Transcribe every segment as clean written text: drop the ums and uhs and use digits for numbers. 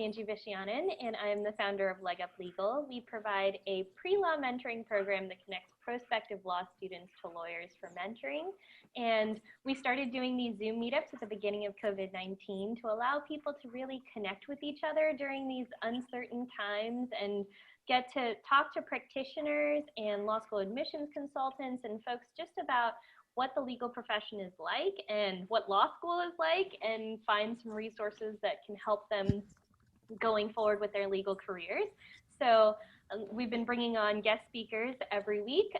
Angie Vishyanan, and I'm the founder of Leg Up Legal. We provide a pre-law mentoring program that connects prospective law students to lawyers for mentoring. And we started doing these Zoom meetups at the beginning of COVID-19 to allow people to really connect with each other during these uncertain times and get to talk to practitioners and law school admissions consultants and folks just about what the legal profession is like and what law school is like, and find some resources that can help them going forward with their legal careers. So we've been bringing on guest speakers every week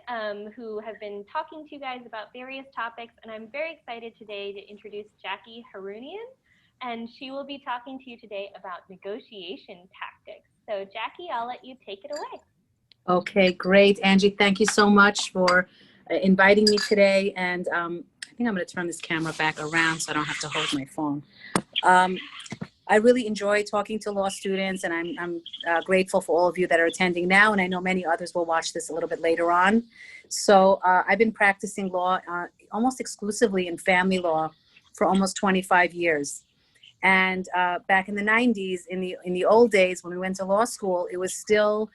who have been talking to you guys about various topics, and I'm very excited today to introduce Jackie Harounian, and she will be talking to you today about negotiation tactics. So Jackie, I'll let you take it away. Okay, great. Angie, thank you so much for inviting me today. And I think I'm going to turn this camera back around so I don't have to hold my phone. I really enjoy talking to law students, and I'm grateful for all of you that are attending now, and I know many others will watch this a little bit later on. So I've been practicing law almost exclusively in family law for almost 25 years. And back in the 90s, in the old days when we went to law school, it was still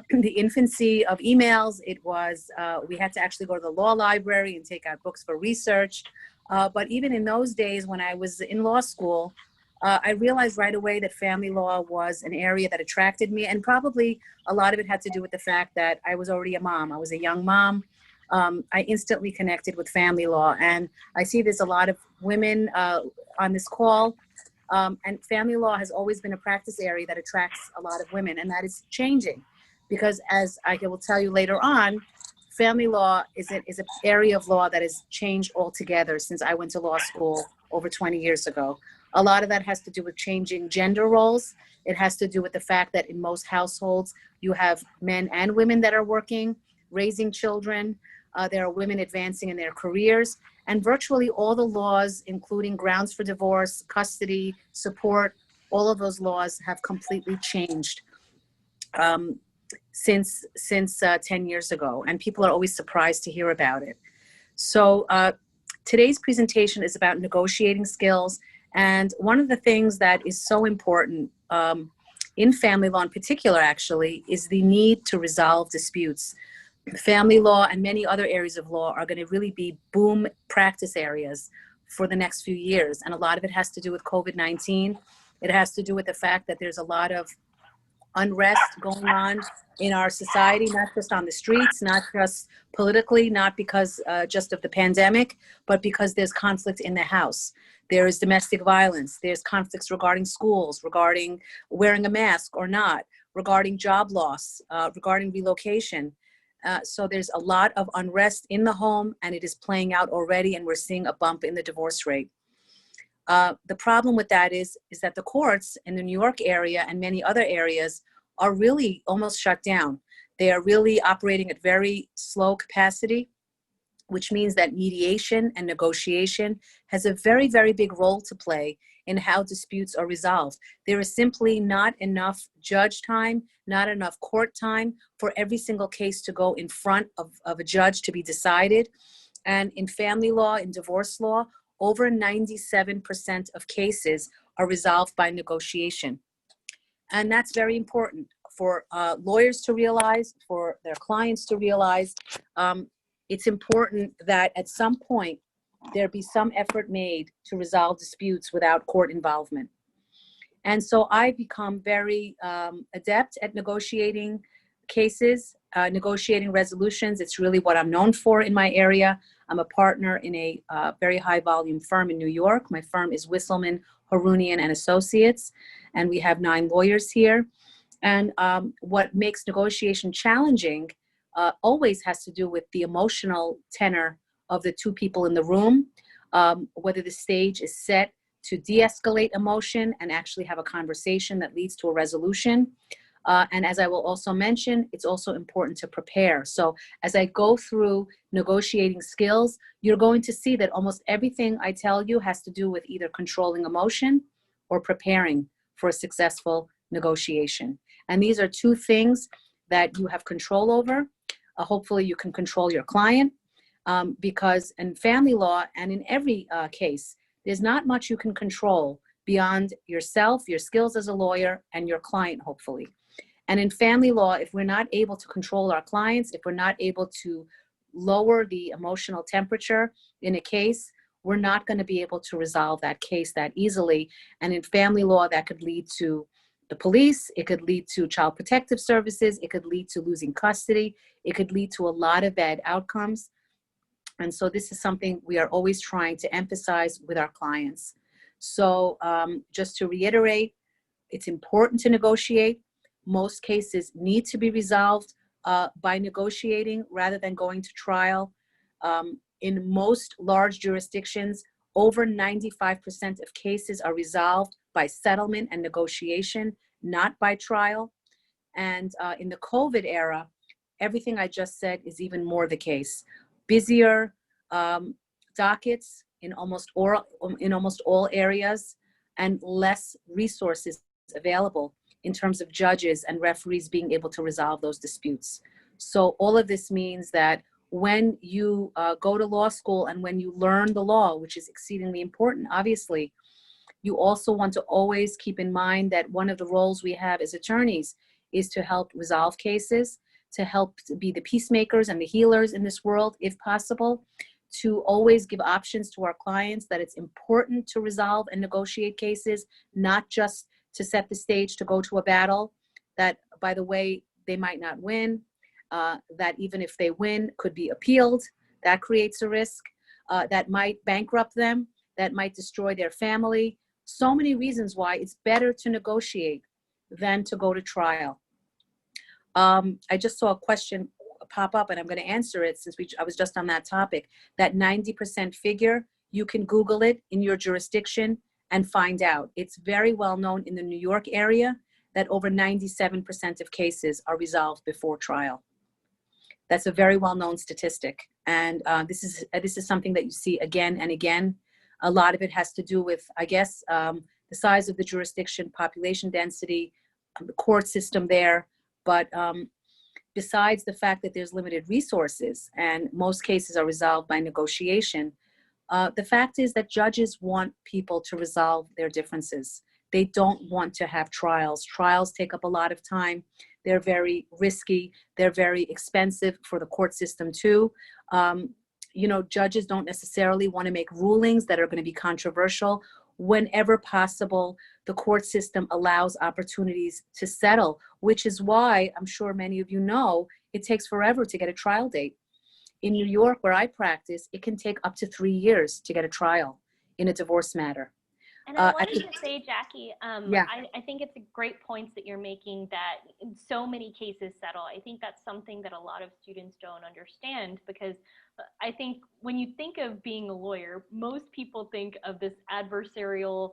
the infancy of emails. It was, we had to actually go to the law library and take out books for research. But even in those days when I was in law school, I realized right away that family law was an area that attracted me, and probably a lot of it had to do with the fact that I was already a mom. I was a young mom. I instantly connected with family law, and I see there's a lot of women on this call, and family law has always been a practice area that attracts a lot of women, and that is changing. Because as I will tell you later on, family law is an area of law that has changed altogether since I went to law school over 20 years ago. A lot of that has to do with changing gender roles. It has to do with the fact that in most households, you have men and women that are working, raising children. There are women advancing in their careers. And virtually all the laws, including grounds for divorce, custody, support, all of those laws have completely changed since 10 years ago, and people are always surprised to hear about it. So today's presentation is about negotiating skills, and one of the things that is so important in family law in particular, actually, is the need to resolve disputes. Family law and many other areas of law are going to really be boom practice areas for the next few years, and a lot of it has to do with COVID-19. It has to do with the fact that there's a lot of unrest going on in our society, not just on the streets, not just politically, not because just of the pandemic, but because there's conflict in the house. There is domestic violence. There's conflicts regarding schools, regarding wearing a mask or not, regarding job loss, regarding relocation. So there's a lot of unrest in the home, and it is playing out already, and we're seeing a bump in the divorce rate. The problem with that is that the courts in the New York area and many other areas are really almost shut down. They are really operating at very slow capacity, which means that mediation and negotiation has a very, very big role to play in how disputes are resolved. There is simply not enough judge time, not enough court time for every single case to go in front of a judge to be decided. And in family law, in divorce law, over 97% of cases are resolved by negotiation. And that's very important for lawyers to realize, for their clients to realize. It's important that at some point there be some effort made to resolve disputes without court involvement. And so I've become very adept at negotiating cases, negotiating resolutions. It's really what I'm known for in my area. I'm a partner in a very high volume firm in New York. My firm is Wisselman, Harounian and Associates, and we have 9 lawyers here. And what makes negotiation challenging always has to do with the emotional tenor of the 2 people in the room, whether the stage is set to de-escalate emotion and actually have a conversation that leads to a resolution. And as I will also mention, it's also important to prepare. So as I go through negotiating skills, you're going to see that almost everything I tell you has to do with either controlling emotion or preparing for a successful negotiation. And these are 2 things that you have control over. Hopefully you can control your client because in family law and in every case, there's not much you can control beyond yourself, your skills as a lawyer, and your client, hopefully. And in family law, if we're not able to control our clients, if we're not able to lower the emotional temperature in a case, we're not going to be able to resolve that case that easily. And in family law, that could lead to the police, it could lead to child protective services, it could lead to losing custody, it could lead to a lot of bad outcomes. And so this is something we are always trying to emphasize with our clients. So just to reiterate, it's important to negotiate. Most cases need to be resolved by negotiating rather than going to trial. In most large jurisdictions, over 95% of cases are resolved by settlement and negotiation, not by trial. And in the COVID era, everything I just said is even more the case. Busier dockets in almost all areas, and less resources available in terms of judges and referees being able to resolve those disputes. So all of this means that when you go to law school and when you learn the law, which is exceedingly important, obviously, you also want to always keep in mind that one of the roles we have as attorneys is to help resolve cases, to help to be the peacemakers and the healers in this world, if possible, to always give options to our clients that it's important to resolve and negotiate cases, not just to set the stage to go to a battle that, by the way, they might not win, that even if they win, could be appealed. That creates a risk that might bankrupt them, that might destroy their family. So many reasons why it's better to negotiate than to go to trial. I just saw a question pop up and I'm going to answer it since I was just on that topic. That 90% figure, you can Google it in your jurisdiction and find out. It's very well known in the New York area that over 97% of cases are resolved before trial. That's a very well-known statistic. And this is something that you see again and again. A lot of it has to do with, I guess, the size of the jurisdiction, population density, the court system there. But besides the fact that there's limited resources and most cases are resolved by negotiation, the fact is that judges want people to resolve their differences. They don't want to have trials. Trials take up a lot of time. They're very risky. They're very expensive for the court system too. You know, judges don't necessarily want to make rulings that are going to be controversial. Whenever possible, the court system allows opportunities to settle, which is why I'm sure many of you know it takes forever to get a trial date. In New York, where I practice, it can take up to 3 years to get a trial in a divorce matter. And I wanted to say, Jackie, yeah. I think it's a great point that you're making that so many cases settle. I think that's something that a lot of students don't understand, because I think when you think of being a lawyer, most people think of this adversarial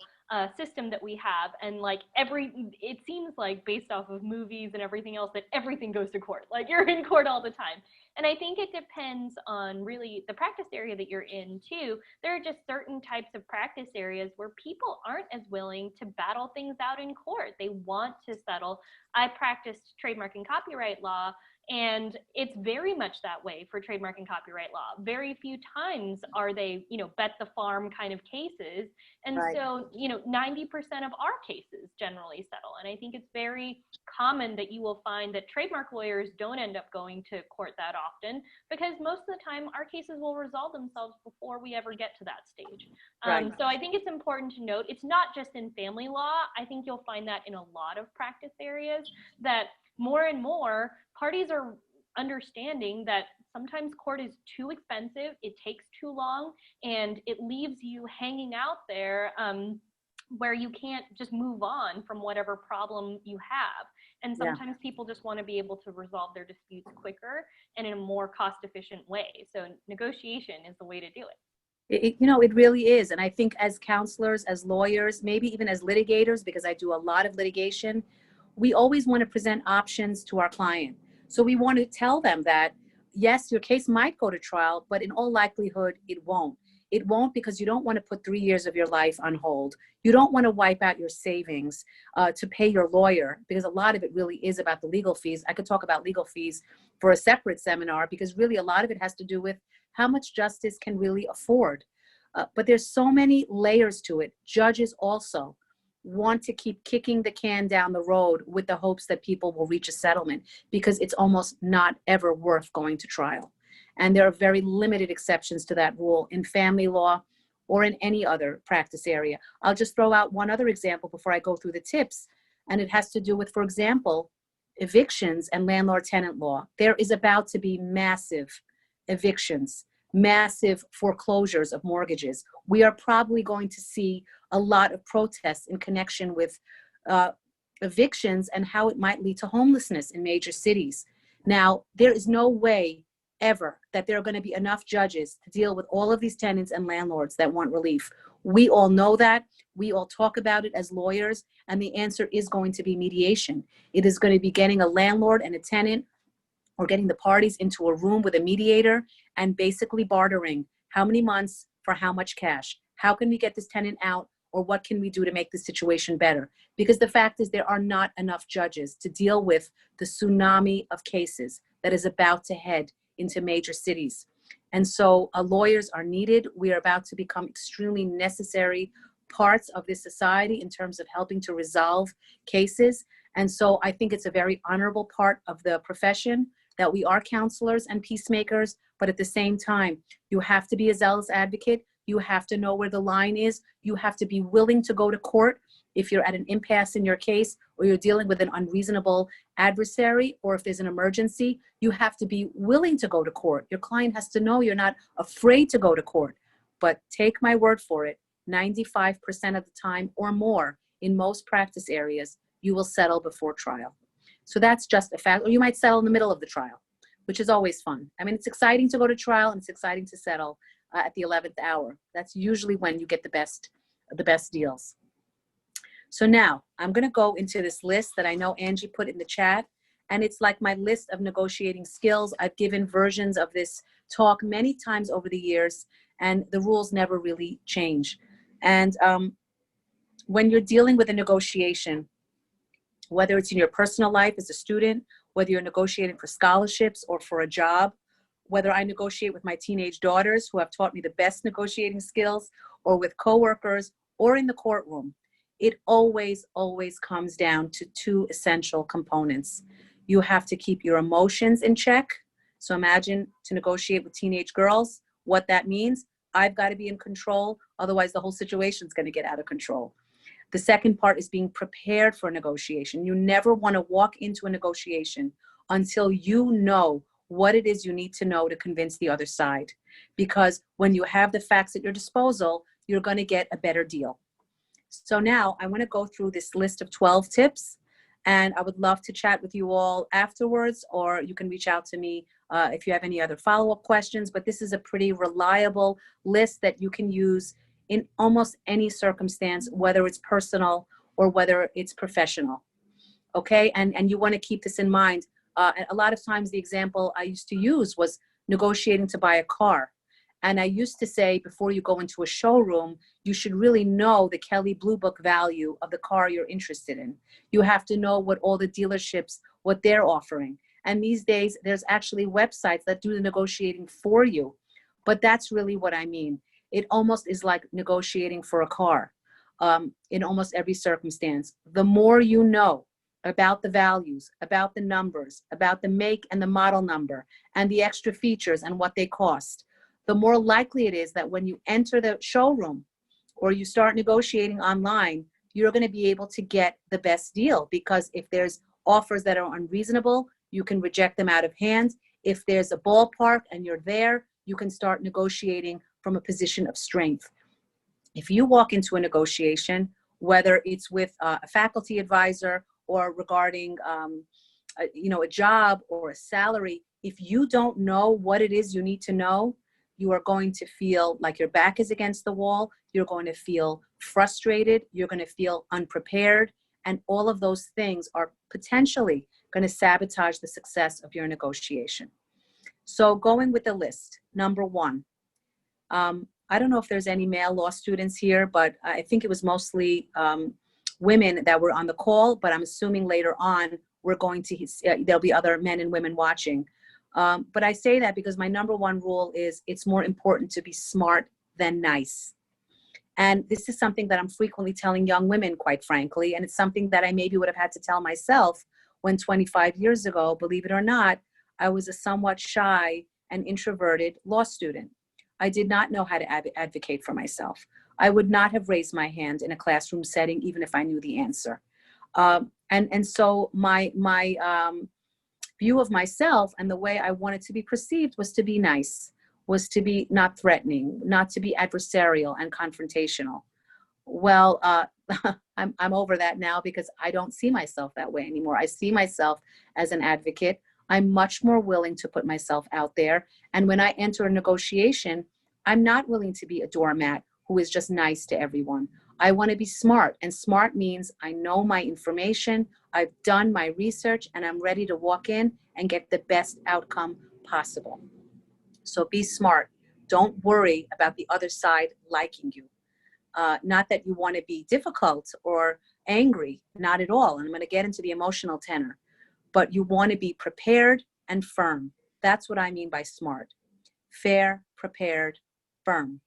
system that we have, and like it seems like based off of movies and everything else that everything goes to court, like you're in court all the time. And I think it depends on really the practice area that you're in too. There are just certain types of practice areas where people aren't as willing to battle things out in court. They want to settle. I practiced trademark and copyright law, and it's very much that way for trademark and copyright law. Very few times are they, bet the farm kind of cases. And Right. so, 90% of our cases generally settle. And I think it's very common that you will find that trademark lawyers don't end up going to court that often, because most of the time our cases will resolve themselves before we ever get to that stage. Right. So I think it's important to note, it's not just in family law. I think you'll find that in a lot of practice areas, that more and more parties are understanding that sometimes court is too expensive, it takes too long, and it leaves you hanging out there where you can't just move on from whatever problem you have. And sometimes people just want to be able to resolve their disputes quicker and in a more cost-efficient way. So negotiation is the way to do it. It really is. And I think as counselors, as lawyers, maybe even as litigators, because I do a lot of litigation, we always want to present options to our client. So we want to tell them that, yes, your case might go to trial, but in all likelihood, it won't. It won't, because you don't want to put 3 years of your life on hold. You don't want to wipe out your savings to pay your lawyer, because a lot of it really is about the legal fees. I could talk about legal fees for a separate seminar, because really a lot of it has to do with how much justice can really afford. But there's so many layers to it. Judges also want to keep kicking the can down the road with the hopes that people will reach a settlement, because it's almost not ever worth going to trial. And there are very limited exceptions to that rule in family law or in any other practice area. I'll just throw out one other example before I go through the tips. And it has to do with, for example, evictions and landlord-tenant law. There is about to be massive evictions, massive foreclosures of mortgages. We are probably going to see a lot of protests in connection with evictions and how it might lead to homelessness in major cities. Now, there is no way ever that there are going to be enough judges to deal with all of these tenants and landlords that want relief. We all know that. We all talk about it as lawyers, and the answer is going to be mediation. It is going to be getting a landlord and a tenant, or getting the parties into a room with a mediator and basically bartering how many months for how much cash. How can we get this tenant out, or what can we do to make the situation better? Because the fact is there are not enough judges to deal with the tsunami of cases that is about to head into major cities. And so lawyers are needed. We are about to become extremely necessary parts of this society in terms of helping to resolve cases. And so I think it's a very honorable part of the profession that we are counselors and peacemakers, but at the same time, you have to be a zealous advocate. You have to know where the line is. You have to be willing to go to court if you're at an impasse in your case, or you're dealing with an unreasonable adversary, or if there's an emergency. You have to be willing to go to court. Your client has to know you're not afraid to go to court. But take my word for it, 95% of the time or more in most practice areas, you will settle before trial. So that's just a fact. Or you might settle in the middle of the trial, which is always fun. I mean, it's exciting to go to trial, and it's exciting to settle at the 11th hour. That's usually when you get the best deals. So now I'm going to go into this list that I know Angie put in the chat, and it's like my list of negotiating skills. I've given versions of this talk many times over the years, and the rules never really change. And when you're dealing with a negotiation, whether it's in your personal life as a student, whether you're negotiating for scholarships or for a job, whether I negotiate with my teenage daughters who have taught me the best negotiating skills, or with coworkers, or in the courtroom, it always comes down to two essential components. You have to keep your emotions in check. So imagine to negotiate with teenage girls, what that means. I've got to be in control, otherwise the whole situation is going to get out of control. The second part is being prepared for a negotiation. You never want to walk into a negotiation until you know what it is you need to know to convince the other side. Because when you have the facts at your disposal, you're going to get a better deal. So now I want to go through this list of 12 tips, and I would love to chat with you all afterwards, or you can reach out to me if you have any other follow-up questions. But this is a pretty reliable list that you can use in almost any circumstance, whether it's personal or whether it's professional. Okay, and you want to keep this in mind. A lot of times the example I used to use was negotiating to buy a car. And I used to say, before you go into a showroom, you should really know the Kelley Blue Book value of the car you're interested in. You have to know what all the dealerships, what they're offering. And these days, there's actually websites that do the negotiating for you. But that's really what I mean. It almost is like negotiating for a car in almost every circumstance. The more you know about the values, about the numbers, about the make and the model number, and the extra features and what they cost, the more likely it is that when you enter the showroom or you start negotiating online, you're going to be able to get the best deal. Because if there's offers that are unreasonable, you can reject them out of hand. If there's a ballpark and you're there, you can start negotiating from a position of strength. If you walk into a negotiation, whether it's with a faculty advisor or regarding a job or a salary, if you don't know what it is you need to know, you are going to feel like your back is against the wall. You're going to feel frustrated. You're going to feel unprepared. And all of those things are potentially going to sabotage the success of your negotiation. So going with the list, number one, I don't know if there's any male law students here, but I think it was mostly women that were on the call, but I'm assuming later on there'll be other men and women watching. But I say that because my number one rule is it's more important to be smart than nice. And this is something that I'm frequently telling young women, quite frankly, and it's something that I maybe would have had to tell myself when 25 years ago, believe it or not, I was a somewhat shy and introverted law student. I did not know how to advocate for myself. I would not have raised my hand in a classroom setting, even if I knew the answer. And so my view of myself and the way I wanted to be perceived was to be nice, was to be not threatening, not to be adversarial and confrontational. Well, I'm over that now because I don't see myself that way anymore. I see myself as an advocate. I'm much more willing to put myself out there. And when I enter a negotiation, I'm not willing to be a doormat who is just nice to everyone. I want to be smart, and smart means I know my information, I've done my research, and I'm ready to walk in and get the best outcome possible. So be smart. Don't worry about the other side liking you. Not that you want to be difficult or angry, not at all. And I'm going to get into the emotional tenor, but you want to be prepared and firm. That's what I mean by smart. Fair, prepared, firm.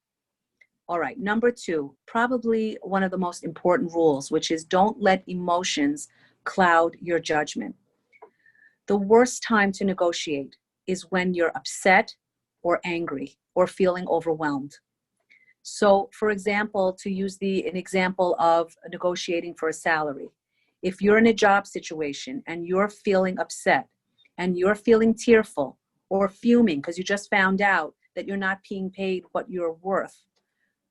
All right, number 2, probably one of the most important rules, which is don't let emotions cloud your judgment. The worst time to negotiate is when you're upset or angry or feeling overwhelmed. So, for example, to use an example of negotiating for a salary, if you're in a job situation and you're feeling upset and you're feeling tearful or fuming because you just found out that you're not being paid what you're worth,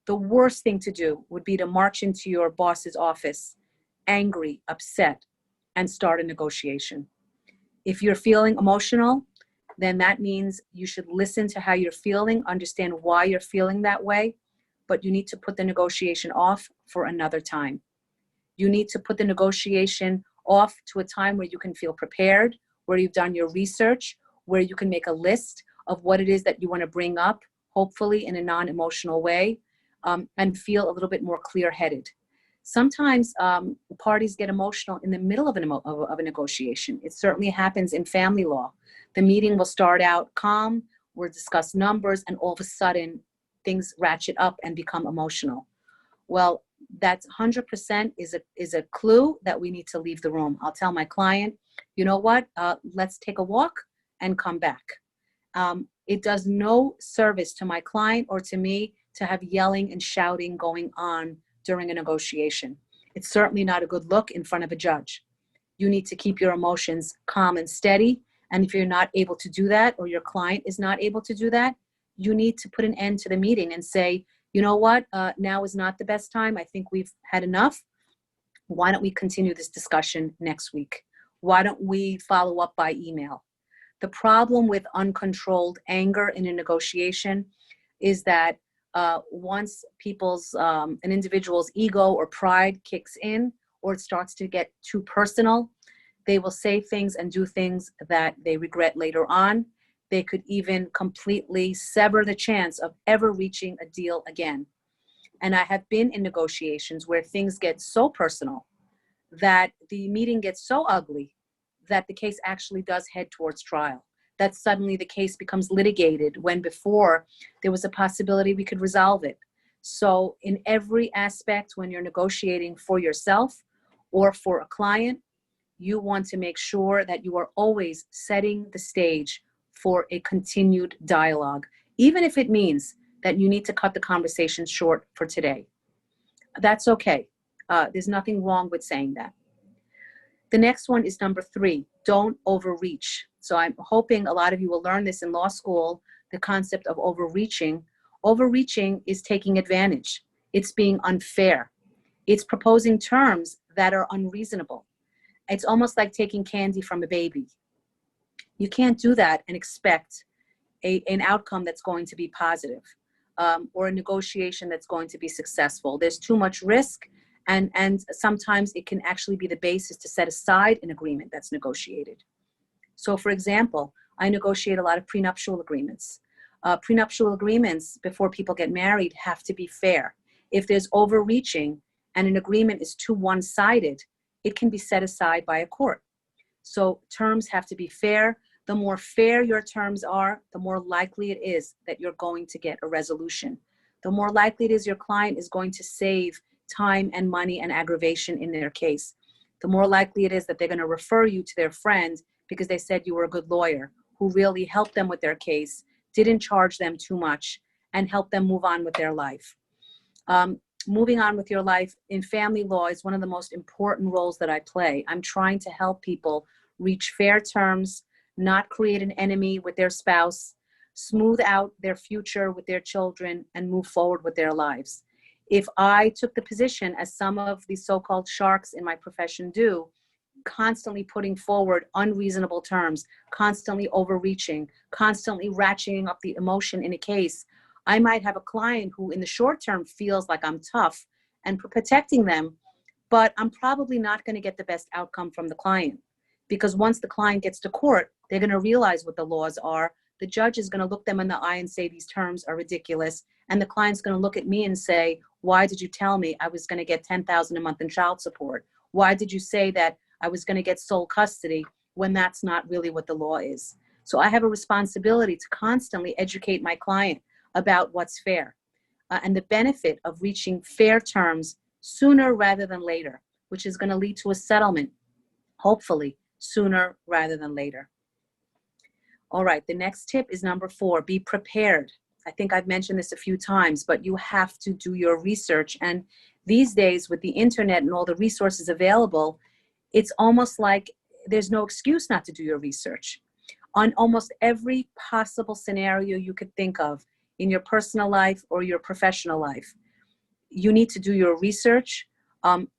the worst thing to do would be to march into your boss's office, angry, upset, and start a negotiation. If you're feeling emotional, then that means you should listen to how you're feeling, understand why you're feeling that way, but you need to put the negotiation off for another time. You need to put the negotiation off to a time where you can feel prepared, where you've done your research, where you can make a list of what it is that you want to bring up, hopefully in a non-emotional way, and feel a little bit more clear-headed. Sometimes parties get emotional in the middle of a negotiation. It certainly happens in family law. The meeting will start out calm, we'll discuss numbers, and all of a sudden, things ratchet up and become emotional. Well, that's 100% is a clue that we need to leave the room. I'll tell my client, you know what, let's take a walk and come back. It does no service to my client or to me to have yelling and shouting going on during a negotiation. It's certainly not a good look in front of a judge. You need to keep your emotions calm and steady. And if you're not able to do that, or your client is not able to do that, you need to put an end to the meeting and say, you know what, now is not the best time. I think we've had enough. Why don't we continue this discussion next week? Why don't we follow up by email? The problem with uncontrolled anger in a negotiation is that once an individual's ego or pride kicks in, or it starts to get too personal, they will say things and do things that they regret later on. They could even completely sever the chance of ever reaching a deal again. And I have been in negotiations where things get so personal that the meeting gets so ugly that the case actually does head towards trial. That suddenly the case becomes litigated when before there was a possibility we could resolve it. So in every aspect, when you're negotiating for yourself or for a client, you want to make sure that you are always setting the stage for a continued dialogue, even if it means that you need to cut the conversation short for today. That's okay. There's nothing wrong with saying that. The next one is number 3, don't overreach. So I'm hoping a lot of you will learn this in law school, the concept of overreaching. Overreaching is taking advantage. It's being unfair. It's proposing terms that are unreasonable. It's almost like taking candy from a baby. You can't do that and expect an outcome that's going to be positive, or a negotiation that's going to be successful. There's too much risk, and sometimes it can actually be the basis to set aside an agreement that's negotiated. So for example, I negotiate a lot of prenuptial agreements. Prenuptial agreements before people get married have to be fair. If there's overreaching and an agreement is too one-sided, it can be set aside by a court. So terms have to be fair. The more fair your terms are, the more likely it is that you're going to get a resolution. the more likely it is your client is going to save time and money and aggravation in their case. The more likely it is that they're going to refer you to their friend because they said you were a good lawyer who really helped them with their case, didn't charge them too much, and helped them move on with their life. Moving on with your life in family law is one of the most important roles that I play. I'm trying to help people reach fair terms, not create an enemy with their spouse, smooth out their future with their children, and move forward with their lives. If I took the position, as some of the so-called sharks in my profession do, constantly putting forward unreasonable terms, constantly overreaching, constantly ratcheting up the emotion in a case, I might have a client who in the short term feels like I'm tough and protecting them, but I'm probably not going to get the best outcome from the client. Because once the client gets to court, they're going to realize what the laws are. The judge is going to look them in the eye and say, these terms are ridiculous. And the client's going to look at me and say, why did you tell me I was going to get $10,000 a month in child support? Why did you say that I was going to get sole custody when that's not really what the law is? So I have a responsibility to constantly educate my client about what's fair and the benefit of reaching fair terms sooner rather than later, which is going to lead to a settlement, hopefully sooner rather than later. All right, the next tip is number 4, be prepared. I think I've mentioned this a few times, but you have to do your research. And these days with the internet and all the resources available, it's almost like there's no excuse not to do your research. On almost every possible scenario you could think of in your personal life or your professional life, you need to do your research,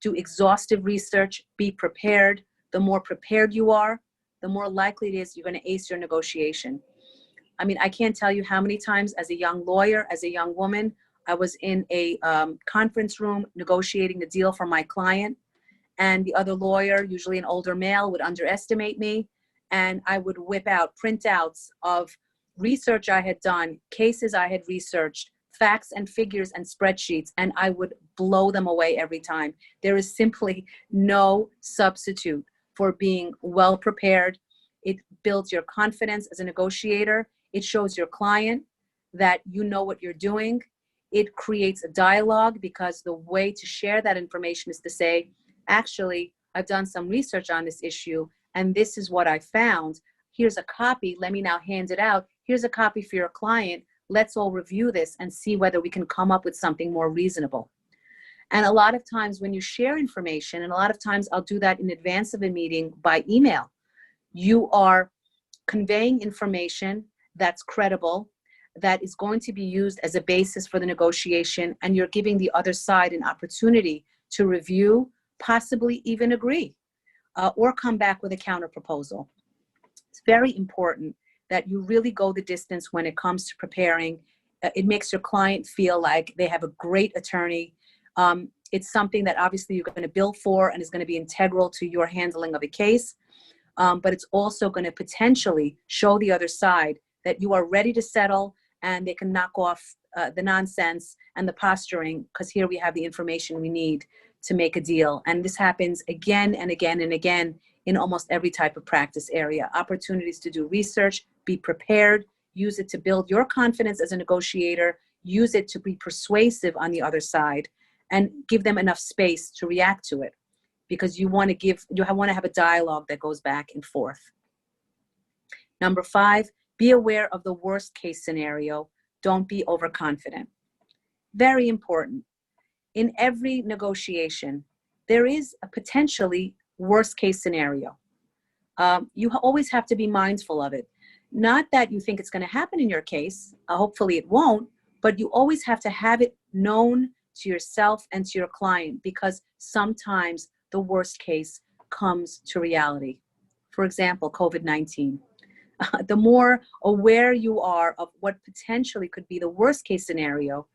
do exhaustive research, be prepared. The more prepared you are, the more likely it is you're going to ace your negotiation. I mean, I can't tell you how many times as a young lawyer, as a young woman, I was in a conference room negotiating a deal for my client, and the other lawyer, usually an older male, would underestimate me, and I would whip out printouts of research I had done, cases I had researched, facts and figures and spreadsheets, and I would blow them away every time. There is simply no substitute for being well prepared. It builds your confidence as a negotiator. It shows your client that you know what you're doing. It creates a dialogue, because the way to share that information is to say, actually, I've done some research on this issue, and this is what I found. Here's a copy. Let me now hand it out. Here's a copy for your client. Let's all review this and see whether we can come up with something more reasonable. And a lot of times when you share information, and a lot of times I'll do that in advance of a meeting by email, you are conveying information that's credible, that is going to be used as a basis for the negotiation, and you're giving the other side an opportunity to review, possibly even agree, or come back with a counter proposal. It's very important that you really go the distance when it comes to preparing. It makes your client feel like they have a great attorney. It's something that obviously you're going to bill for and is going to be integral to your handling of a case. But it's also going to potentially show the other side that you are ready to settle, and they can knock off the nonsense and the posturing, because here we have the information we need to make a deal. And this happens again and again and again in almost every type of practice area. Opportunities to do research, be prepared, use it to build your confidence as a negotiator, use it to be persuasive on the other side, and give them enough space to react to it, because you want to have a dialogue that goes back and forth. Number 5, be aware of the worst case scenario. Don't be overconfident. Very important. In every negotiation, there is a potentially worst case scenario. You always have to be mindful of it. Not that you think it's going to happen in your case, hopefully it won't, but you always have to have it known to yourself and to your client, because sometimes the worst case comes to reality. For example, COVID-19. The more aware you are of what potentially could be the worst case scenario,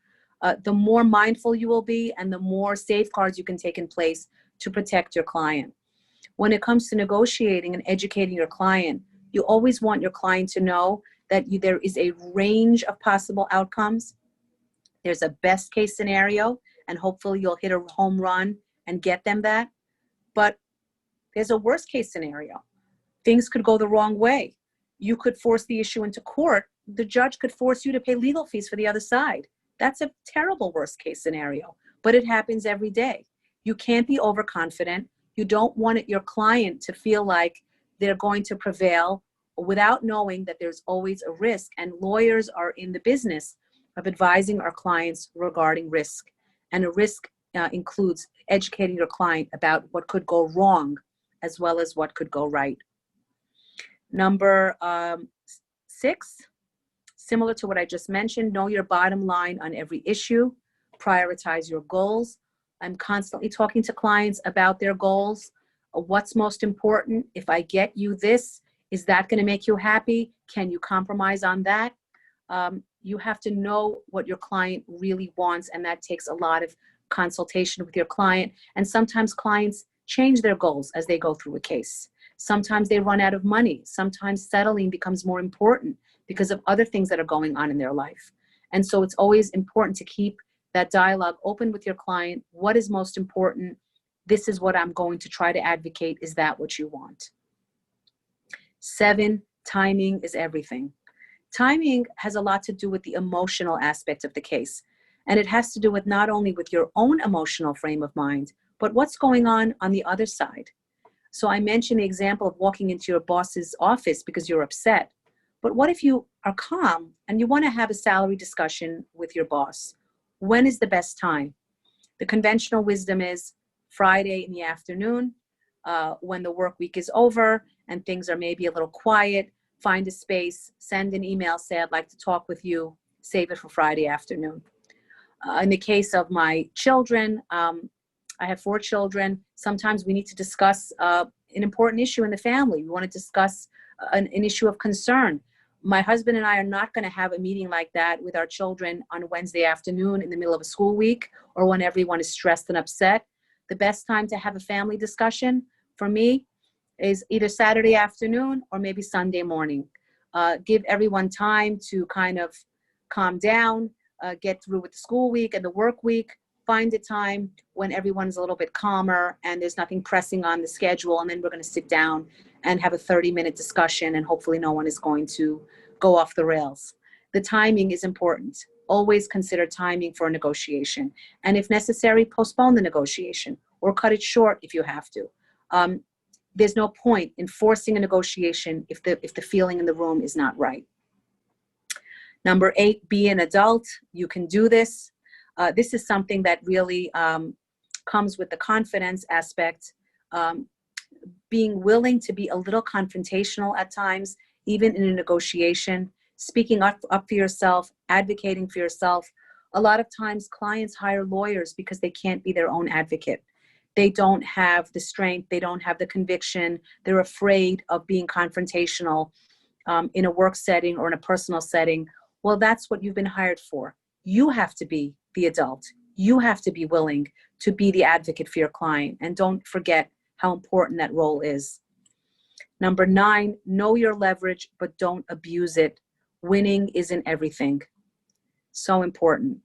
the more mindful you will be, and the more safeguards you can take in place to protect your client. When it comes to negotiating and educating your client, you always want your client to know that there is a range of possible outcomes. There's a best case scenario, and hopefully you'll hit a home run and get them that. But there's a worst case scenario. Things could go the wrong way. You could force the issue into court. The judge could force you to pay legal fees for the other side. That's a terrible worst case scenario, but it happens every day. You can't be overconfident. You don't want your client to feel like they're going to prevail without knowing that there's always a risk. And lawyers are in the business of advising our clients regarding risk. And a risk includes educating your client about what could go wrong as well as what could go right. Number 6, similar to what I just mentioned, know your bottom line on every issue, prioritize your goals. I'm constantly talking to clients about their goals. What's most important? If I get you this, is that going to make you happy? Can you compromise on that? You have to know what your client really wants, and that takes a lot of consultation with your client. And sometimes clients change their goals as they go through a case. Sometimes they run out of money. Sometimes settling becomes more important because of other things that are going on in their life. And so it's always important to keep that dialogue open with your client. What is most important? This is what I'm going to try to advocate. Is that what you want? 7, timing is everything. Timing has a lot to do with the emotional aspect of the case. And it has to do with not only with your own emotional frame of mind, but what's going on the other side. So I mentioned the example of walking into your boss's office because you're upset. But what if you are calm and you want to have a salary discussion with your boss? When is the best time? The conventional wisdom is Friday in the afternoon, when the work week is over and things are maybe a little quiet. Find a space, send an email, say, I'd like to talk with you, save it for Friday afternoon. In the case of my children, I have 4 children. Sometimes we need to discuss an important issue in the family. We want to discuss an issue of concern. My husband and I are not going to have a meeting like that with our children on Wednesday afternoon in the middle of a school week or when everyone is stressed and upset. The best time to have a family discussion for me is either Saturday afternoon or maybe Sunday morning. Give everyone time to kind of calm down, get through with the school week and the work week. Find a time when everyone's a little bit calmer and there's nothing pressing on the schedule, and then we're going to sit down and have a 30-minute discussion, and hopefully no one is going to go off the rails. The timing is important. Always consider timing for a negotiation, and if necessary, postpone the negotiation or cut it short if you have to. There's no point in forcing a negotiation if the feeling in the room is not right. Number 8, be an adult. You can do this. This is something that really comes with the confidence aspect. Being willing to be a little confrontational at times, even in a negotiation, speaking up for yourself, advocating for yourself. A lot of times clients hire lawyers because they can't be their own advocate. They don't have the strength, they don't have the conviction, they're afraid of being confrontational in a work setting or in a personal setting. Well, that's what you've been hired for. You have to be the adult. You have to be willing to be the advocate for your client. And don't forget how important that role is. Number 9, know your leverage, but don't abuse it. Winning isn't everything. So important.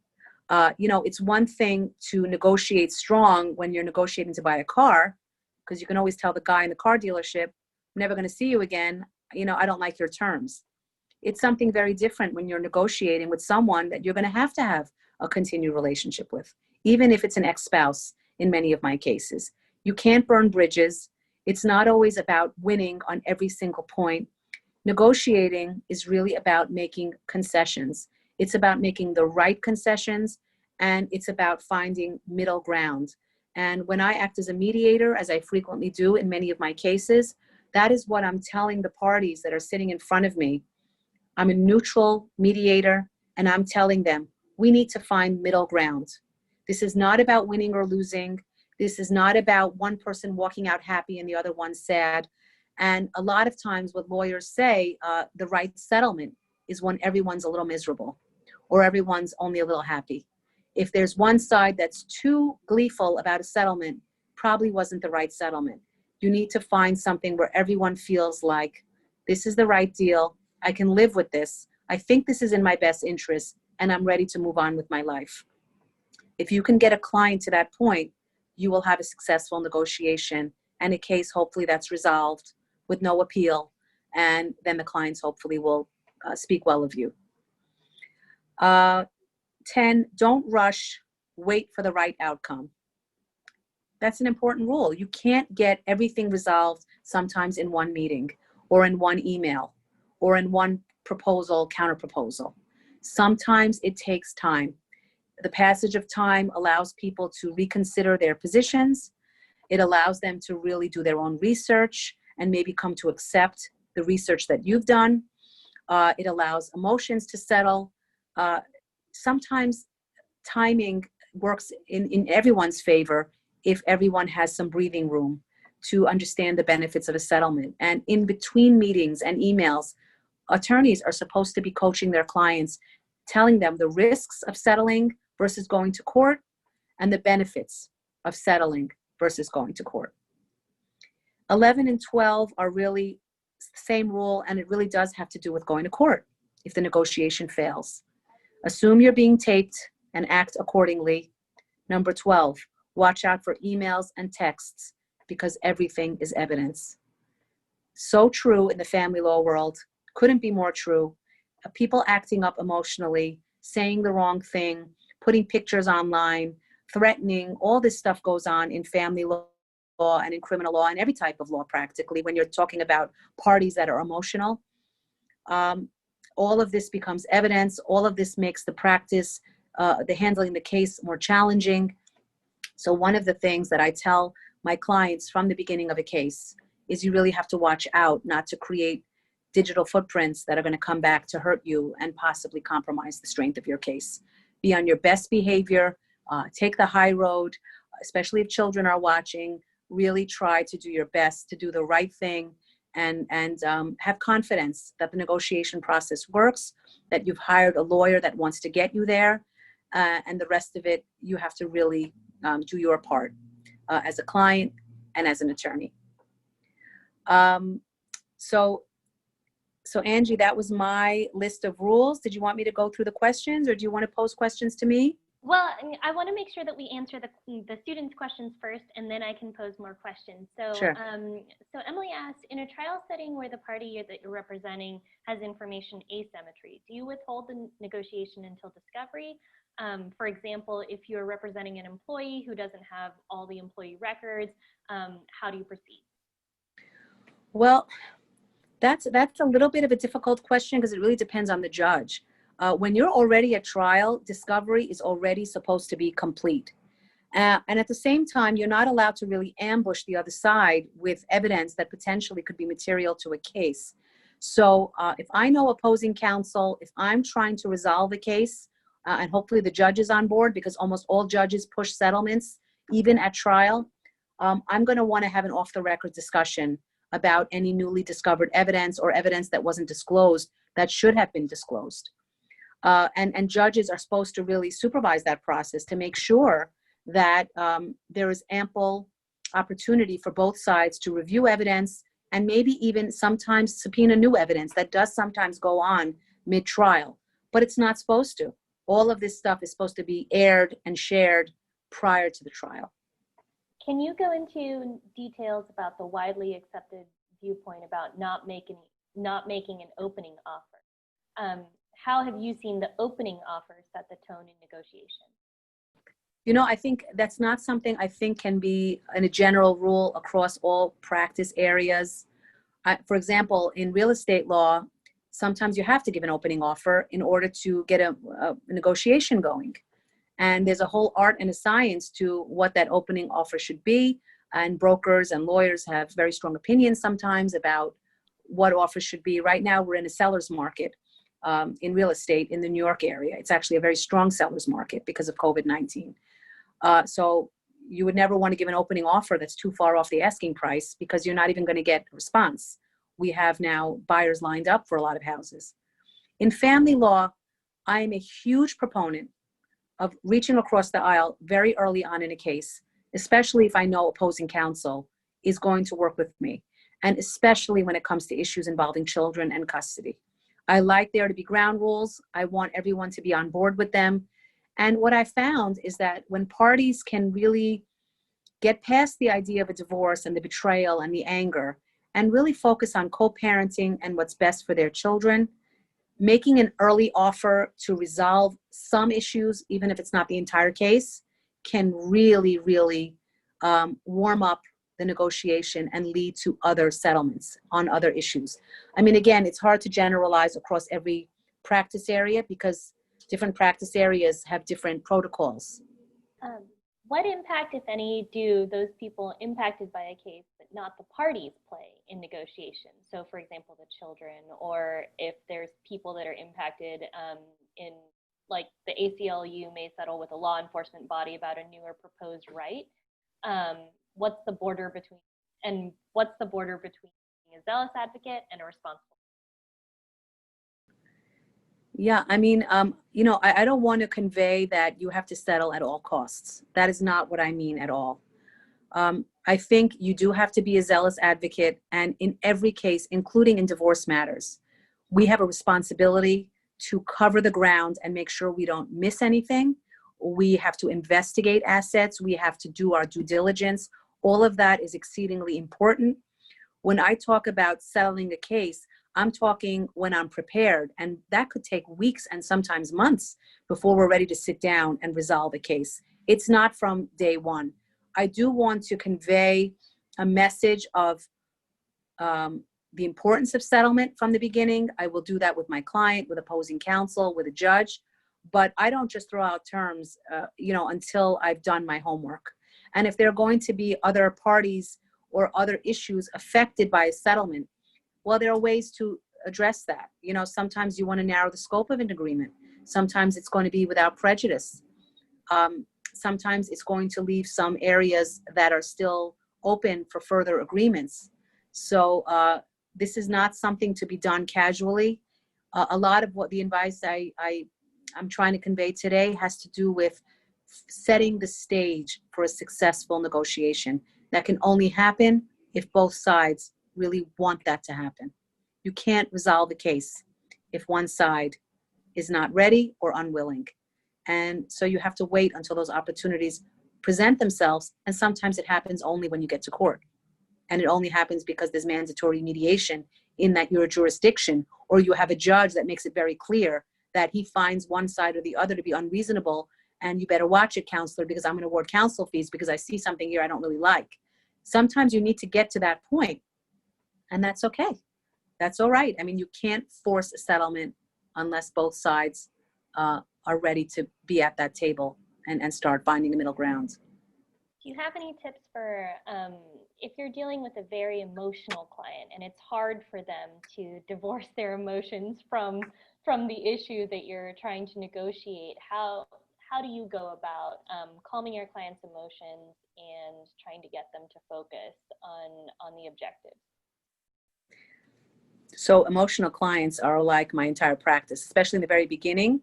It's one thing to negotiate strong when you're negotiating to buy a car, because you can always tell the guy in the car dealership, I'm never going to see you again. I don't like your terms. It's something very different when you're negotiating with someone that you're going to have a continued relationship with, even if it's an ex-spouse in many of my cases. You can't burn bridges. It's not always about winning on every single point. Negotiating is really about making concessions. It's about making the right concessions, and it's about finding middle ground. And when I act as a mediator, as I frequently do in many of my cases, that is what I'm telling the parties that are sitting in front of me. I'm a neutral mediator, and I'm telling them, we need to find middle ground. This is not about winning or losing. This is not about one person walking out happy and the other one sad. And a lot of times what lawyers say, the right settlement is when everyone's a little miserable or everyone's only a little happy. If there's one side that's too gleeful about a settlement, probably wasn't the right settlement. You need to find something where everyone feels like this is the right deal. I can live with this. I think this is in my best interest, and I'm ready to move on with my life. If you can get a client to that point, you will have a successful negotiation and a case hopefully that's resolved with no appeal, and then the clients hopefully will speak well of you. 10, don't rush, wait for the right outcome. That's an important rule. You can't get everything resolved sometimes in one meeting or in one email or in one proposal, counter proposal. Sometimes it takes time. The passage of time allows people to reconsider their positions. It allows them to really do their own research and maybe come to accept the research that you've done. It allows emotions to settle. Sometimes timing works in everyone's favor if everyone has some breathing room to understand the benefits of a settlement. And in between meetings and emails, attorneys are supposed to be coaching their clients, telling them the risks of settling versus going to court and the benefits of settling versus going to court. 11 and 12 are really the same rule, and it really does have to do with going to court if the negotiation fails. Assume you're being taped and act accordingly. Number 12, watch out for emails and texts because everything is evidence. So true in the family law world, couldn't be more true. People acting up emotionally, saying the wrong thing, putting pictures online, threatening, all this stuff goes on in family law and in criminal law and every type of law practically when you're talking about parties that are emotional. All of this becomes evidence. All of this makes the practice, the handling the case more challenging. So one of the things that I tell my clients from the beginning of a case is you really have to watch out not to create digital footprints that are going to come back to hurt you and possibly compromise the strength of your case. Be on your best behavior, take the high road, especially if children are watching. Really try to do your best to do the right thing and have confidence that the negotiation process works, that you've hired a lawyer that wants to get you there, and the rest of it, you have to really do your part as a client and as an attorney. So Angie, that was my list of rules. Did you want me to go through the questions or do you want to pose questions to me? Well, I want to make sure that we answer the students' questions first, and then I can pose more questions. So, Sure. So Emily asked, in a trial setting where the party that you're representing has information asymmetry, do you withhold the negotiation until discovery? For example, if you're representing an employee who doesn't have all the employee records, how do you proceed? Well, that's a little bit of a difficult question because it really depends on the judge. When you're already at trial, discovery is already supposed to be complete. And at the same time, you're not allowed to really ambush the other side with evidence that potentially could be material to a case. So if I know opposing counsel, if I'm trying to resolve a case, and hopefully the judge is on board because almost all judges push settlements, even at trial, I'm going to want to have an off-the-record discussion about any newly discovered evidence or evidence that wasn't disclosed that should have been disclosed. And judges are supposed to really supervise that process to make sure that there is ample opportunity for both sides to review evidence and maybe even sometimes subpoena new evidence. That does sometimes go on mid-trial, but it's not supposed to. All of this stuff is supposed to be aired and shared prior to the trial. Can you go into details about the widely accepted viewpoint about not making an opening offer? How have you seen the opening offer set the tone in negotiation? You know, I think that's not something I think can be in a general rule across all practice areas. For example, in real estate law, sometimes you have to give an opening offer in order to get a negotiation going. And there's a whole art and a science to what that opening offer should be. And brokers and lawyers have very strong opinions sometimes about what offers should be. Right now, we're in a seller's market in real estate in the New York area. It's actually a very strong seller's market because of COVID-19. So you would never want to give an opening offer that's too far off the asking price because you're not even going to get a response. We have now buyers lined up for a lot of houses. In family law, I am a huge proponent of reaching across the aisle very early on in a case, especially if I know opposing counsel is going to work with me, and especially when it comes to issues involving children and custody. I like there to be ground rules. I want everyone to be on board with them. And what I found is that when parties can really get past the idea of a divorce and the betrayal and the anger and really focus on co-parenting and what's best for their children, making an early offer to resolve some issues, even if it's not the entire case, can really, really warm up the negotiation and lead to other settlements on other issues. I mean, again, it's hard to generalize across every practice area because different practice areas have different protocols. What impact, if any, do those people impacted by a case but not the parties play in negotiations? So, for example, the children, or if there's people that are impacted in, like the ACLU may settle with a law enforcement body about a new or proposed right. What's the border between being a zealous advocate and a responsible? Yeah, I mean, I don't want to convey that you have to settle at all costs. That is not what I mean at all. I think you do have to be a zealous advocate, and in every case, including in divorce matters, we have a responsibility to cover the ground and make sure we don't miss anything. We have to investigate assets. We have to do our due diligence. All of that is exceedingly important. When I talk about settling a case, I'm talking when I'm prepared, and that could take weeks and sometimes months before we're ready to sit down and resolve a case. It's not from day one. I do want to convey a message of the importance of settlement from the beginning. I will do that with my client, with opposing counsel, with a judge, but I don't just throw out terms, until I've done my homework. And if there are going to be other parties or other issues affected by a settlement, well, there are ways to address that. Sometimes you want to narrow the scope of an agreement. Sometimes it's going to be without prejudice. Sometimes it's going to leave some areas that are still open for further agreements. So this is not something to be done casually. A lot of what the advice I'm trying to convey today has to do with setting the stage for a successful negotiation. That can only happen if both sides really want that to happen. You can't resolve the case if one side is not ready or unwilling. And so you have to wait until those opportunities present themselves. And sometimes it happens only when you get to court. And it only happens because there's mandatory mediation in that your jurisdiction, or you have a judge that makes it very clear that he finds one side or the other to be unreasonable. And you better watch it, counselor, because I'm going to award counsel fees because I see something here I don't really like. Sometimes you need to get to that point. And that's okay. That's all right. I mean, you can't force a settlement unless both sides are ready to be at that table and start finding the middle ground. Do you have any tips for if you're dealing with a very emotional client and it's hard for them to divorce their emotions from the issue that you're trying to negotiate? How do you go about calming your client's emotions and trying to get them to focus on the objective? So emotional clients are like my entire practice, especially in the very beginning.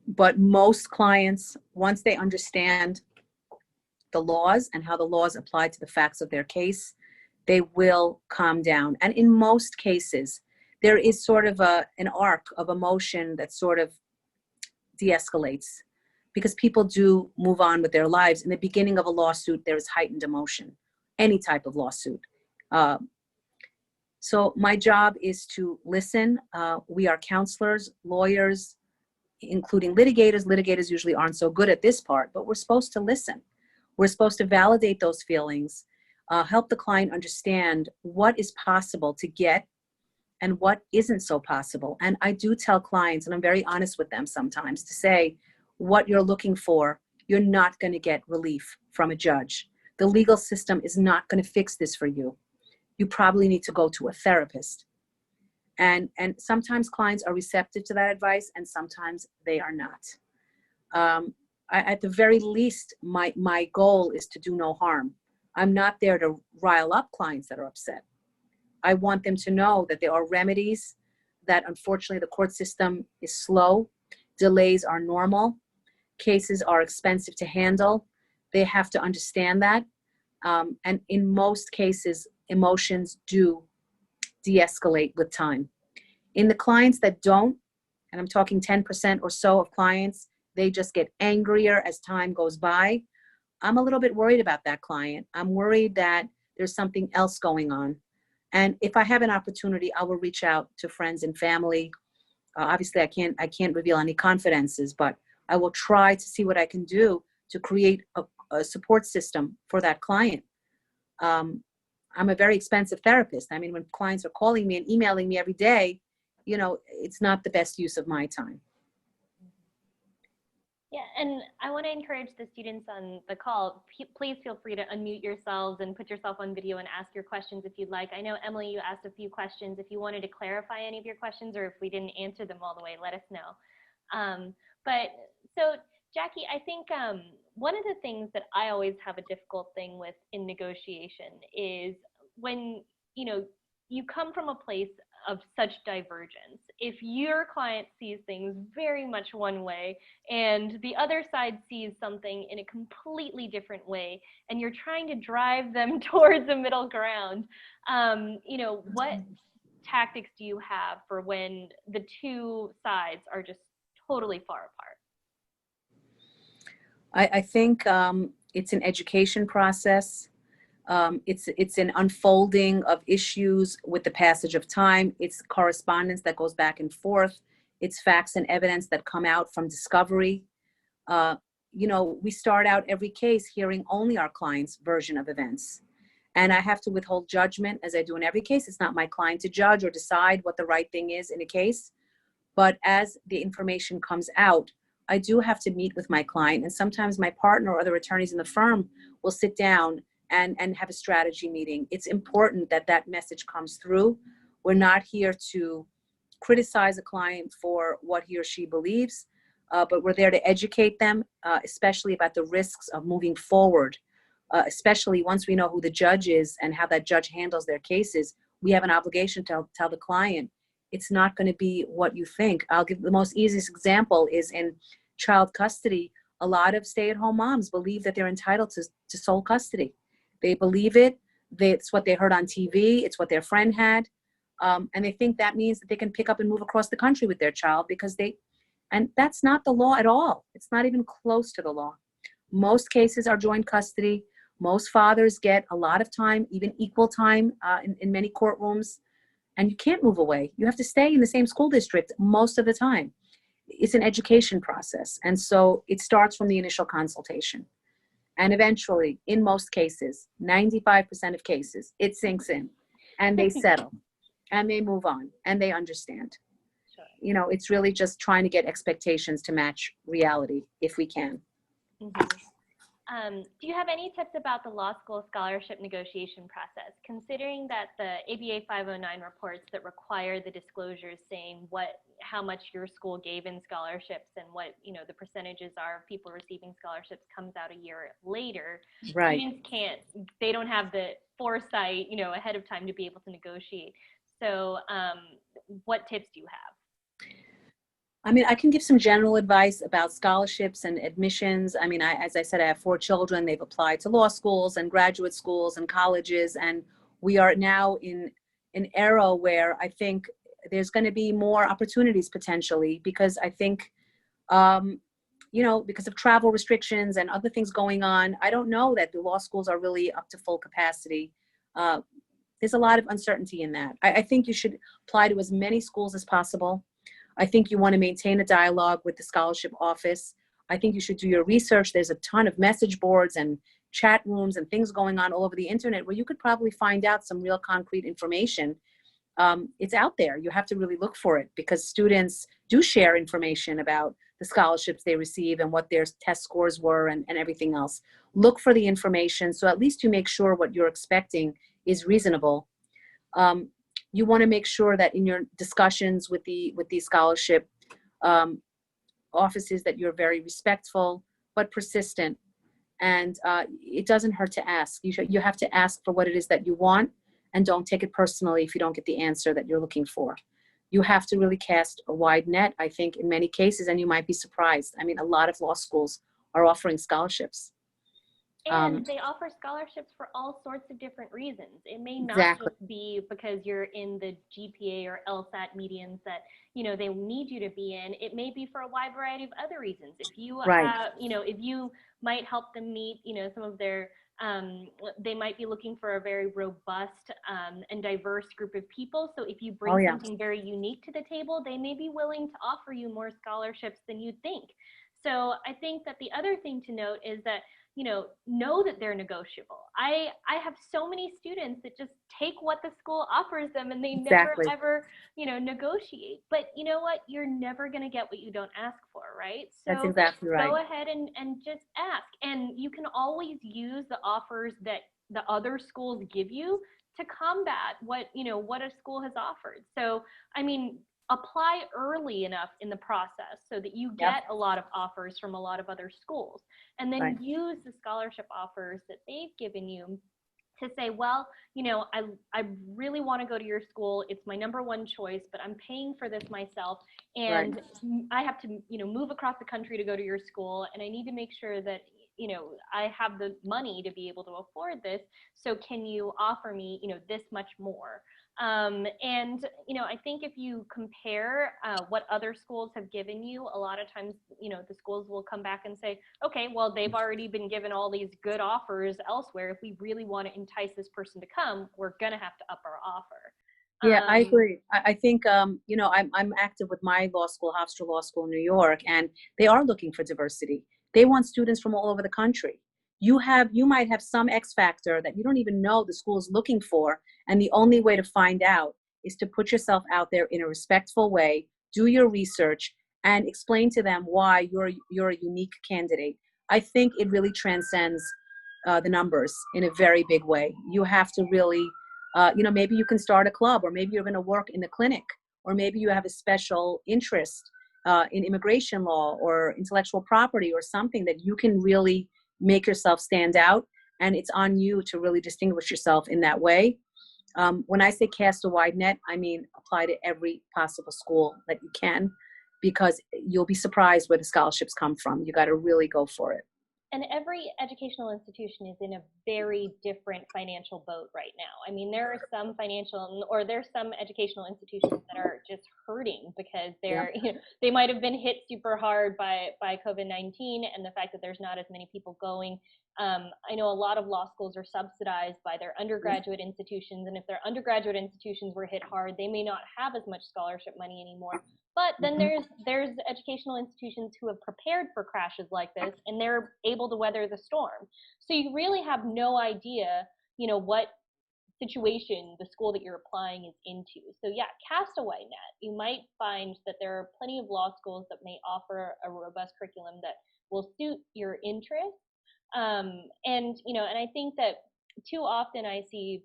But most clients, once they understand the laws and how the laws apply to the facts of their case, they will calm down. And in most cases, there is sort of an arc of emotion that sort of de-escalates because people do move on with their lives. In the beginning of a lawsuit, there is heightened emotion, any type of lawsuit. So my job is to listen. We are counselors, lawyers, including litigators. Litigators usually aren't so good at this part, but we're supposed to listen. We're supposed to validate those feelings, help the client understand what is possible to get and what isn't so possible. And I do tell clients, and I'm very honest with them sometimes, to say what you're looking for, you're not going to get relief from a judge. The legal system is not going to fix this for you. You probably need to go to a therapist. And sometimes clients are receptive to that advice and sometimes they are not. At the very least, my goal is to do no harm. I'm not there to rile up clients that are upset. I want them to know that there are remedies, that unfortunately the court system is slow. Delays are normal. Cases are expensive to handle. They have to understand that. And in most cases, emotions do de-escalate with time. In the clients that don't, and I'm talking 10% or so of clients, they just get angrier as time goes by. I'm a little bit worried about that client. I'm worried that there's something else going on. And if I have an opportunity, I will reach out to friends and family Obviously, I can't reveal any confidences, but I will try to see what I can do to create a support system for that client. I'm a very expensive therapist. I mean, when clients are calling me and emailing me every day, it's not the best use of my time. Yeah, and I want to encourage the students on the call, please feel free to unmute yourselves and put yourself on video and ask your questions if you'd like. I know, Emily, you asked a few questions. If you wanted to clarify any of your questions or if we didn't answer them all the way, let us know. But so, Jackie, I think one of the things that I always have a difficult thing with in negotiation is when, you come from a place of such divergence. If your client sees things very much one way and the other side sees something in a completely different way, and you're trying to drive them towards a middle ground, what tactics do you have for when the two sides are just totally far apart? I think it's an education process. It's an unfolding of issues with the passage of time. It's correspondence that goes back and forth. It's facts and evidence that come out from discovery. We start out every case hearing only our client's version of events. And I have to withhold judgment, as I do in every case. It's not my client to judge or decide what the right thing is in a case. But as the information comes out, I do have to meet with my client. And sometimes my partner or other attorneys in the firm will sit down and have a strategy meeting. It's important that that message comes through. We're not here to criticize a client for what he or she believes, but we're there to educate them, especially about the risks of moving forward. Especially once we know who the judge is and how that judge handles their cases, we have an obligation to tell the client, it's not going to be what you think. I'll give the most easiest example is in child custody. A lot of stay-at-home moms believe that they're entitled to sole custody. They believe it. It's what they heard on TV. It's what their friend had. And they think that means that they can pick up and move across the country with their child and that's not the law at all. It's not even close to the law. Most cases are joint custody. Most fathers get a lot of time, even equal time in many courtrooms. And you can't move away. You have to stay in the same school district most of the time. It's an education process. And so it starts from the initial consultation. And eventually, in most cases, 95% of cases, it sinks in and they settle and they move on and they understand. Sure. It's really just trying to get expectations to match reality if we can. Mm-hmm. Do you have any tips about the law school scholarship negotiation process, considering that the ABA 509 reports that require the disclosures saying how much your school gave in scholarships and what the percentages are of people receiving scholarships comes out a year later? Right. Students they don't have the foresight ahead of time to be able to negotiate. So what tips do you have? I mean, I can give some general advice about scholarships and admissions. I mean, as I said, I have 4 children. They've applied to law schools and graduate schools and colleges. And we are now in an era where I think there's going to be more opportunities potentially because I think, because of travel restrictions and other things going on, I don't know that the law schools are really up to full capacity. There's a lot of uncertainty in that. I think you should apply to as many schools as possible. I think you want to maintain a dialogue with the scholarship office. I think you should do your research. There's a ton of message boards and chat rooms and things going on all over the internet where you could probably find out some real concrete information. It's out there. You have to really look for it because students do share information about the scholarships they receive and what their test scores were and everything else. Look for the information so at least you make sure what you're expecting is reasonable. You want to make sure that in your discussions with the scholarship offices that you're very respectful but persistent, and it doesn't hurt to ask. You have to ask for what it is that you want, and don't take it personally if you don't get the answer that you're looking for. You have to really cast a wide net, I think, in many cases, and you might be surprised. I mean, a lot of law schools are offering scholarships. And they offer scholarships for all sorts of different reasons. It may not Exactly. just be because you're in the GPA or LSAT medians that, they need you to be in. It may be for a wide variety of other reasons. If you Right. have, if you might help them meet, some of their They might be looking for a very robust and diverse group of people. So if you Oh, bring yeah. something very unique to the table, they may be willing to offer you more scholarships than you think. So I think that the other thing to note is that, know that they're negotiable. I have so many students that just take what the school offers them and they never Exactly. ever, negotiate. But you know what? You're never going to get what you don't ask for, right? That's So exactly right. go ahead and just ask. And you can always use the offers that the other schools give you to combat what a school has offered. So, I mean, apply early enough in the process so that you Yep. get a lot of offers from a lot of other schools, and then Right. use the scholarship offers that they've given you to say, well, I really want to go to your school. It's my number one choice, but I'm paying for this myself. Right. And I have to, move across the country to go to your school. And I need to make sure that, I have the money to be able to afford this. So can you offer me, this much more? I think if you compare what other schools have given you, a lot of times, the schools will come back and say, okay, well, they've already been given all these good offers elsewhere. If we really want to entice this person to come, we're going to have to up our offer. Yeah, I agree. I think, I'm active with my law school, Hofstra Law School in New York, and they are looking for diversity. They want students from all over the country. You might have some X factor that you don't even know the school is looking for, and the only way to find out is to put yourself out there in a respectful way, do your research, and explain to them why you're a unique candidate. I think it really transcends the numbers in a very big way. You have to really maybe you can start a club, or maybe you're going to work in the clinic, or maybe you have a special interest in immigration law or intellectual property or something that you can really make yourself stand out. And it's on you to really distinguish yourself in that way. When I say cast a wide net, I mean apply to every possible school that you can, because you'll be surprised where the scholarships come from. You got to really go for it. And every educational institution is in a very different financial boat right now. I mean, there's some educational institutions that are just hurting because they might have been hit super hard by COVID-19 and the fact that there's not as many people going. I know a lot of law schools are subsidized by their undergraduate institutions, and if their undergraduate institutions were hit hard, they may not have as much scholarship money anymore. But then there's educational institutions who have prepared for crashes like this, and they're able to weather the storm. So you really have no idea, what situation the school that you're applying is into. So yeah, cast a wide net. You might find that there are plenty of law schools that may offer a robust curriculum that will suit your interests. And I think that too often I see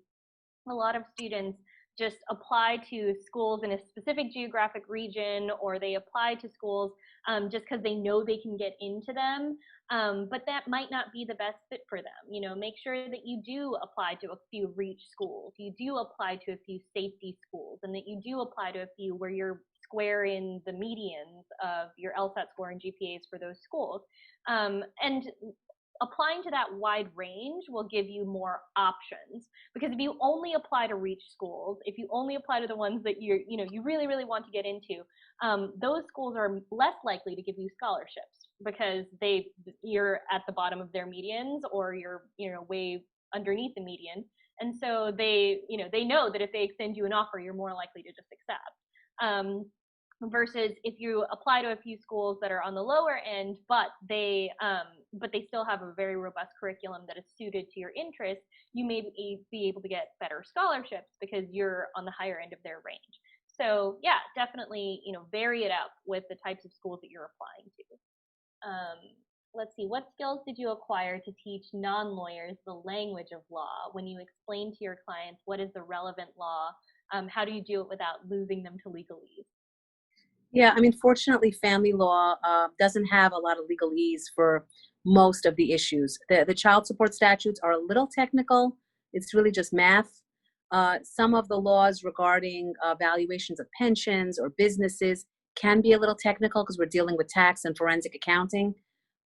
a lot of students just apply to schools in a specific geographic region, or they apply to schools just because they know they can get into them. But that might not be the best fit for them. Make sure that you do apply to a few reach schools, you do apply to a few safety schools, and that you do apply to a few where you're square in the medians of your LSAT score and GPAs for those schools. And applying to that wide range will give you more options, because if you only apply to reach schools, if you only apply to the ones that you really, really want to get into, those schools are less likely to give you scholarships because you're at the bottom of their medians, or you're way underneath the median. And so they know that if they extend you an offer, you're more likely to just accept. Versus if you apply to a few schools that are on the lower end, but they still have a very robust curriculum that is suited to your interests, you may be able to get better scholarships because you're on the higher end of their range. So yeah, definitely, vary it up with the types of schools that you're applying to. Let's see, what skills did you acquire to teach non-lawyers the language of law? When you explain to your clients what is the relevant law, how do you do it without losing them to legalese? Yeah, I mean, fortunately, family law doesn't have a lot of legalese for most of the issues. The child support statutes are a little technical. It's really just math. Some of the laws regarding valuations of pensions or businesses can be a little technical because we're dealing with tax and forensic accounting.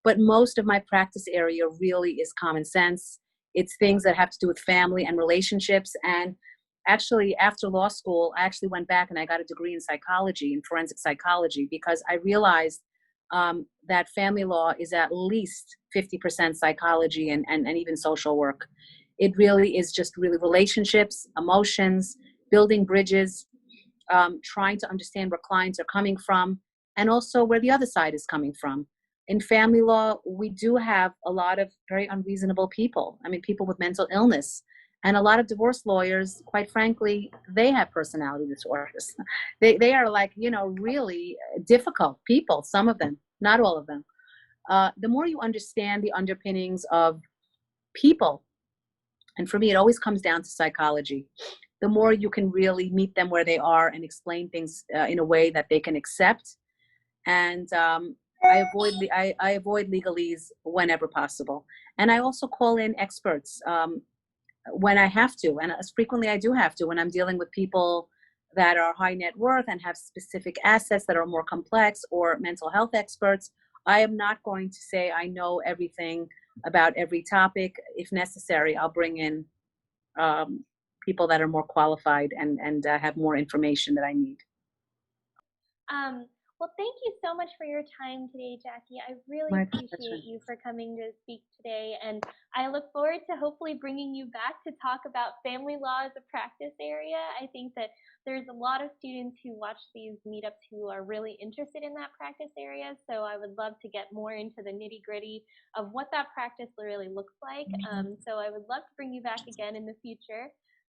But most of my practice area really is common sense. It's things that have to do with family and relationships. And actually, after law school, I actually went back and I got a degree in psychology, in forensic psychology, because I realized that family law is at least 50% psychology and even social work. It really is just really relationships, emotions, building bridges, trying to understand where clients are coming from, and also where the other side is coming from. In family law, we do have a lot of very unreasonable people. I mean, people with mental illness. And a lot of divorce lawyers, quite frankly, they have personality disorders. They are like, really difficult people, some of them, not all of them. The more you understand the underpinnings of people, and for me, it always comes down to psychology, the more you can really meet them where they are and explain things in a way that they can accept. And I avoid legalese whenever possible. And I also call in experts when I have to, and as frequently I do have to when I'm dealing with people that are high net worth and have specific assets that are more complex, or mental health experts. I am not going to say I know everything about every topic. If necessary, I'll bring in people that are more qualified and have more information that I need. Well, thank you so much for your time today, Jackie. I really My appreciate pleasure. you for coming to speak today, and I look forward to hopefully bringing you back to talk about family law as a practice area. I think that there's a lot of students who watch these meetups who are really interested in that practice area, so I would love to get more into the nitty-gritty of what that practice really looks like. So I would love to bring you back again in the future.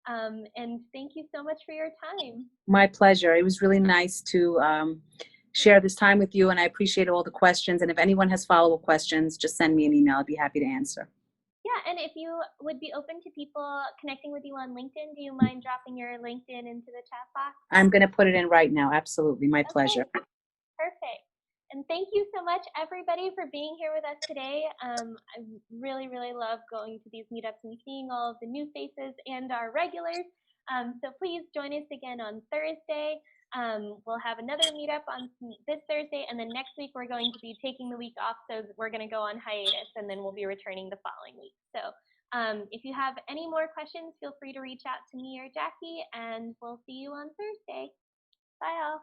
And thank you so much for your time. My pleasure. It was really nice to share this time with you, and I appreciate all the questions. And if anyone has follow-up questions, just send me an email. I'd be happy to answer. Yeah, and if you would be open to people connecting with you on LinkedIn, do you mind dropping your LinkedIn into the chat box? I'm going to put it in right now. Absolutely. My pleasure. Okay, perfect. And thank you so much, everybody, for being here with us today. I really, really love going to these meetups and seeing all of the new faces and our regulars. So please join us again on Thursday. We'll have another meetup on this Thursday, and then next week we're going to be taking the week off, so we're going to go on hiatus, and then we'll be returning the following week. So if you have any more questions, feel free to reach out to me or Jackie, and we'll see you on Thursday. Bye all.